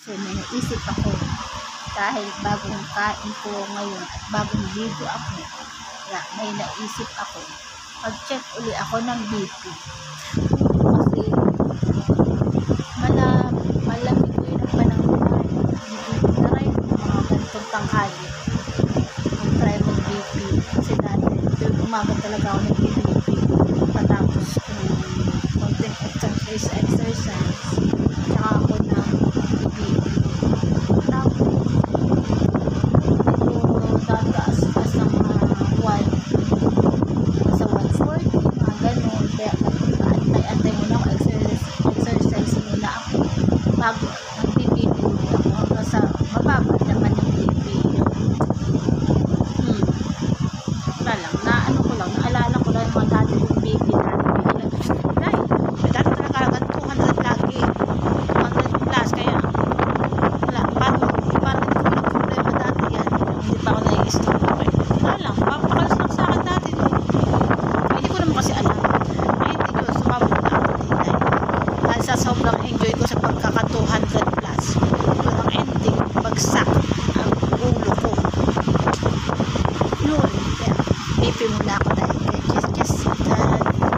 So, may naisip ako dahil bagong kain ko ngayon at bagong ligo ako. Kaya may naisip ako. Mag-check uli ako ng BP. Kasi malamig ko yun ang panahon. Hindi na rin mga ganitong tanghali. Mag-try mag-BP. Kasi dati, umaga talaga ako nag-BP. Patapos kung konting exercise. Tsaka ako ng BP. Tapos, tataas ng mga 1. Sa 140, mga ganun. Kaya antay muna ako, exercise muna ako. Bago, mag-BP ulit ako. Hanggang sa mababa naman yung BP. Naalala ko lang yung mga dati yung BP natin. Dahil, dati talaga hanggang 200 lagi. 200 plus, kaya wala, parang hindi ko na problema dati yan. Hindi pa ako nai-stop ako. Wala lang, papakalas lang sa akin dati no. Hindi ko naman kasi alam. Ay, hindi ko, sumabot na ako din. Dahil sa sobrang enjoy ko sa pagkaka 200 plus. Yun ang ending, bagsak ang ulo ko. Yun, kaya BP muna ako dahil just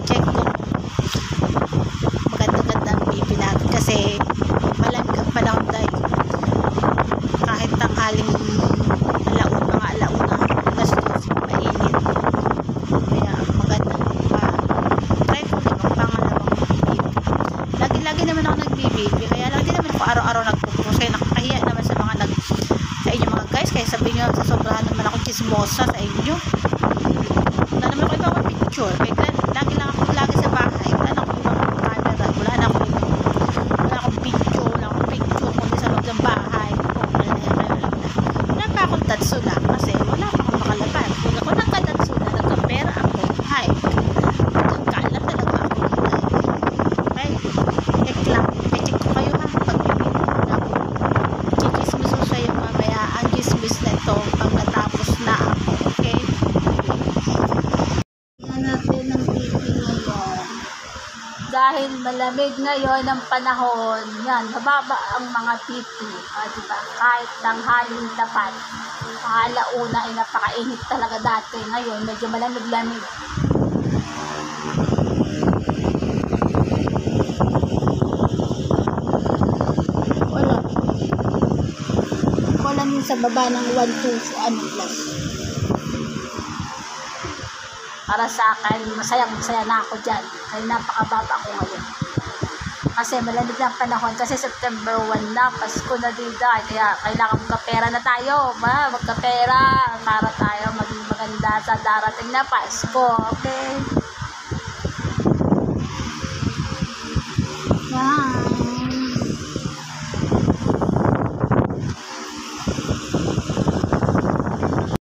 check ko maganda-ganda ang BP natin kasi malamig ang panahon dahil kahit tanghaling mga alauna alas 12 mainit kaya maganda try ko lang ang pangalawang BP lagi naman ako nag-BP kaya lagi naman ako araw-araw nagpupost kaya nakakahiya naman sa mga sa inyo mga guys kaya sabihin nyo sa sobrahan naman ako chismosa sa inyo. Wala naman ako ibang picture. Kaya lagi lang ako sa bahay. Wala na akong ibang camera. Wala akong picture. Kundi sa loob ng bahay. Wala pa akong datsula. Kasi wala pa akong makalapad. Kung ako nagkadatsula, nagkapera ako. Hay. Nagkalat talaga ako. Okay. Check lang. Check ko kayo ha. Pag-ibig na ako. Chichismis ko sa'yo mamaya. Ang chismis na ito pag natapos na ako. Okay. Natin ng BP ngayon dahil malamig ngayon ang panahon yan, mababa ang mga BP diba? Kahit tanghaling tapat alauna ay napakainit talaga dati ngayon medyo malamig-lamig wala yun sa baba ng 1-2 plus. Para sa akin, masaya na ako dyan. Kaya napakababa ko ngayon. Kasi malamig na panahon. Kasi September 1 na, Pasko na din dahil. Kaya kailangan magkapera na tayo. Magkapera para tayo maging maganda sa darating na Pasko. Okay?